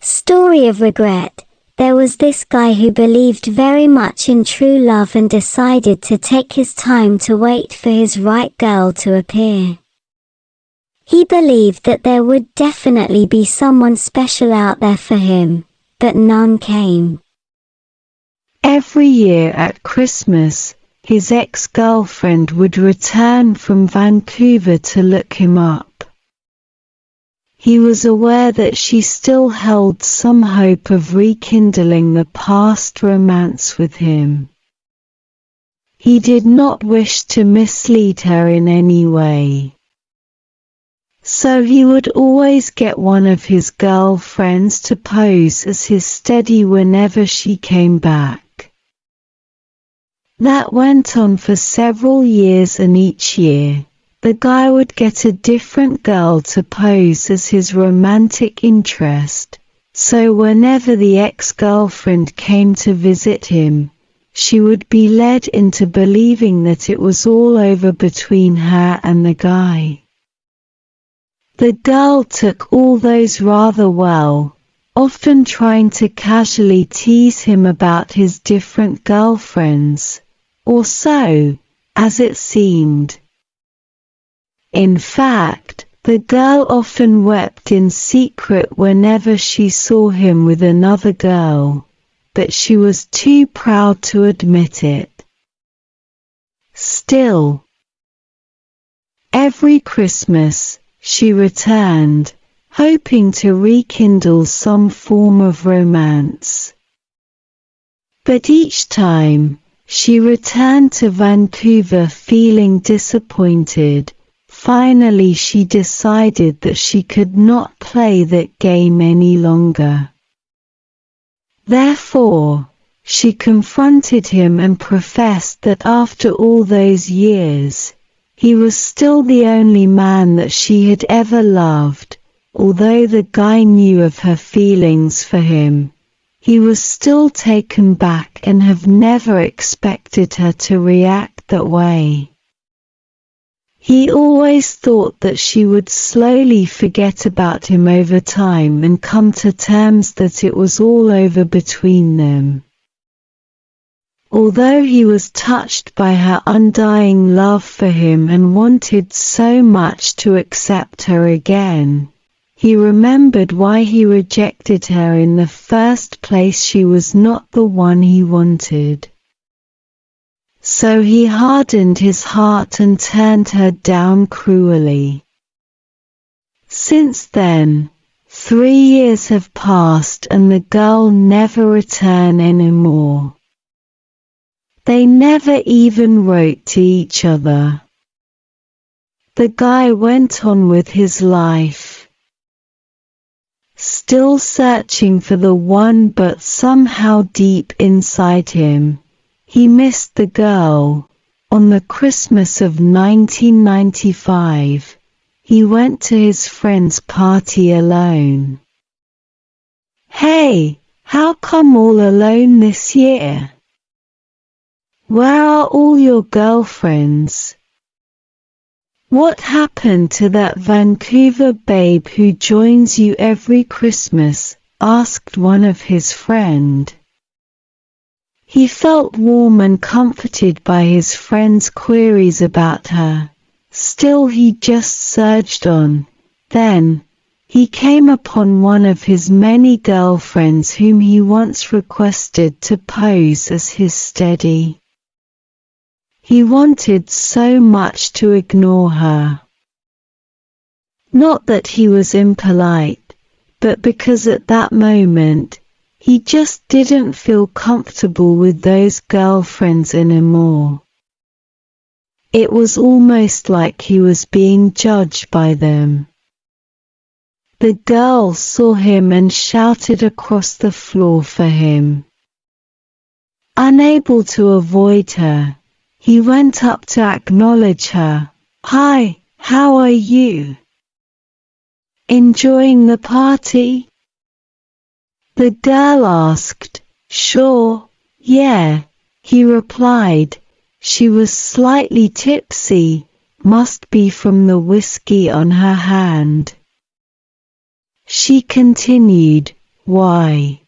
Story of regret. There was this guy who believed very much in true love and decided to take his time to wait for his right girl to appear. He believed that there would definitely be someone special out there for him, but none came. Every year at Christmas, his ex-girlfriend would return from Vancouver to look him up. He was aware that she still held some hope of rekindling the past romance with him. He did not wish to mislead her in any way. So he would always get one of his girlfriends to pose as his steady whenever she came back. That went on for several years, and each year, the guy would get a different girl to pose as his romantic interest, so whenever the ex-girlfriend came to visit him, she would be led into believing that it was all over between her and the guy. The girl took all those rather well, often trying to casually tease him about his different girlfriends, or so, as it seemed. In fact, the girl often wept in secret whenever she saw him with another girl, but she was too proud to admit it. Still, every Christmas, she returned, hoping to rekindle some form of romance. But each time, she returned to Vancouver feeling disappointed. Finally, she decided that she could not play that game any longer. Therefore, she confronted him and professed that after all those years, he was still the only man that she had ever loved. Although the guy knew of her feelings for him, he was still taken back and have never expected her to react that way. He always thought that she would slowly forget about him over time and come to terms that it was all over between them. Although he was touched by her undying love for him and wanted so much to accept her again, he remembered why he rejected her in the first place. She was not the one he wanted. So he hardened his heart and turned her down cruelly. Since then, 3 years have passed and the girl never returned anymore. They never even wrote to each other. The guy went on with his life, still searching for the one, but somehow deep inside him, he missed the girl. On the Christmas of 1995, he went to his friend's party alone. "Hey, how come all alone this year? Where are all your girlfriends? What happened to that Vancouver babe who joins you every Christmas?" asked one of his friends. He felt warm and comforted by his friend's queries about her. Still, he just surged on. Then, he came upon one of his many girlfriends whom he once requested to pose as his steady. He wanted so much to ignore her. Not that he was impolite, but because at that moment, he just didn't feel comfortable with those girlfriends anymore. It was almost like he was being judged by them. The girl saw him and shouted across the floor for him. Unable to avoid her, he went up to acknowledge her. "Hi, how are you? Enjoying the party?" The girl asked. "Sure, yeah," he replied. She was slightly tipsy, must be from the whiskey on her hand. She continued, Why?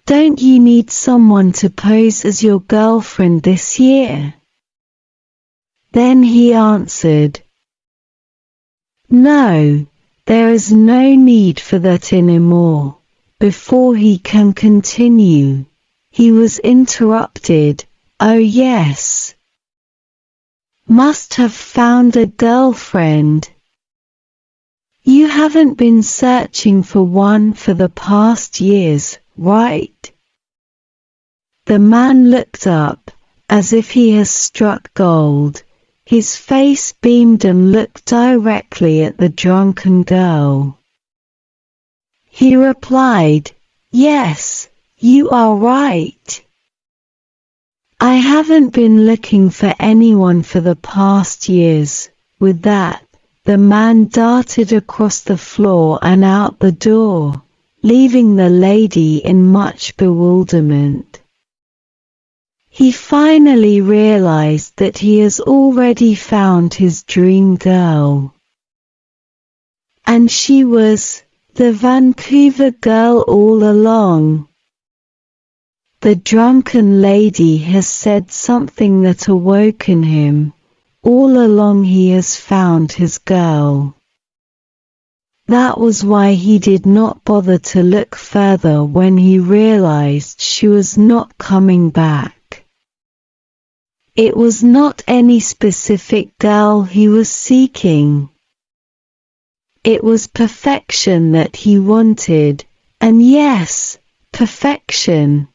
Don't you need someone to pose as your girlfriend this year? Then he answered, No, there is no need for that anymore. Before he can continue, he was interrupted. Oh yes. Must have found a girlfriend. You haven't been searching for one for the past years, right? The man looked up, as if he has struck gold. His face beamed and looked directly at the drunken girl. He replied, Yes, you are right. I haven't been looking for anyone for the past years. With that, the man darted across the floor and out the door, leaving the lady in much bewilderment. He finally realized that he has already found his dream girl. And she was the Vancouver girl all along. The drunken lady has said something that awoke in him. All along he has found his girl. That was why he did not bother to look further when he realized she was not coming back. It was not any specific girl he was seeking. It was perfection that he wanted, and yes, perfection.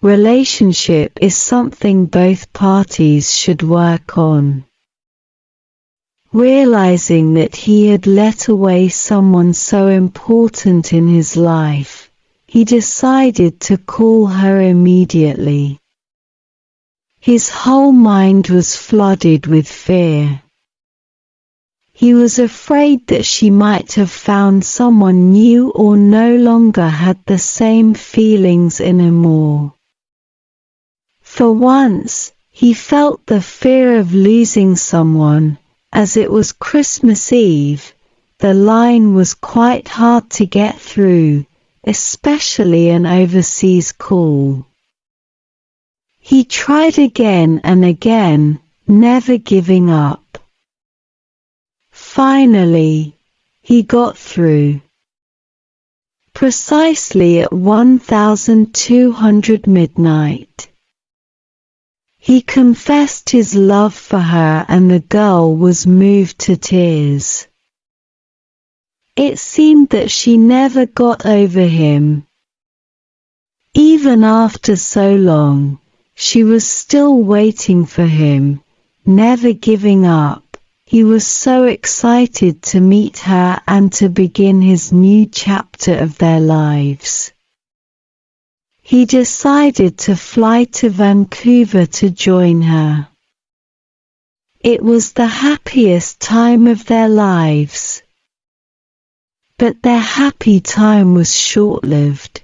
Relationship is something both parties should work on. Realizing that he had let away someone so important in his life, he decided to call her immediately. His whole mind was flooded with fear. He was afraid that she might have found someone new or no longer had the same feelings anymore. For once, he felt the fear of losing someone. As it was Christmas Eve, the line was quite hard to get through, especially an overseas call. He tried again and again, never giving up. Finally, he got through. Precisely at 1200 midnight. He confessed his love for her and the girl was moved to tears. It seemed that she never got over him. Even after so long, she was still waiting for him, never giving up. He was so excited to meet her and to begin his new chapter of their lives. He decided to fly to Vancouver to join her. It was the happiest time of their lives. But their happy time was short-lived.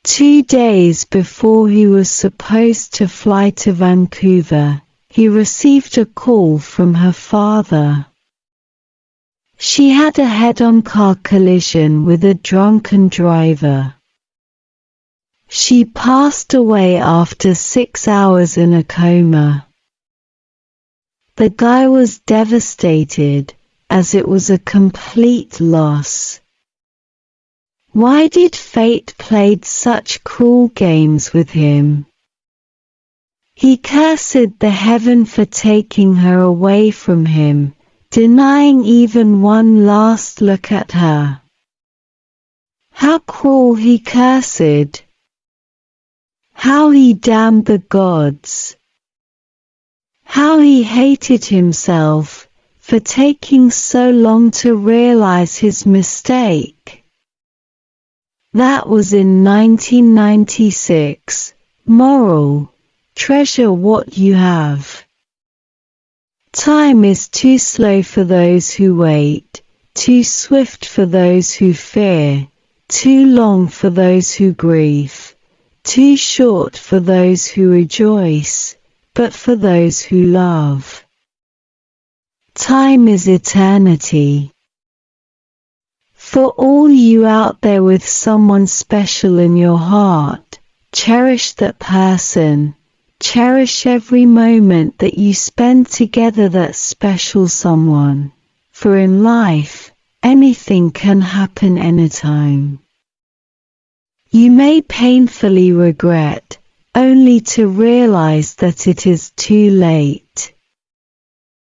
2 days before he was supposed to fly to Vancouver, he received a call from her father. She had a head-on car collision with a drunken driver. She passed away after 6 hours in a coma. The guy was devastated, as it was a complete loss. Why did fate play such cruel games with him? He cursed the heaven for taking her away from him, denying even one last look at her. How cruel he cursed! How he damned the gods! How he hated himself for taking so long to realize his mistake. That was in 1996. Moral: treasure what you have. Time is too slow for those who wait, too swift for those who fear, too long for those who grieve, too short for those who rejoice, but for those who love. Time is eternity. For all you out there with someone special in your heart, cherish that person. Cherish every moment that you spend together, that special someone. For in life, anything can happen anytime. You may painfully regret, only to realize that it is too late.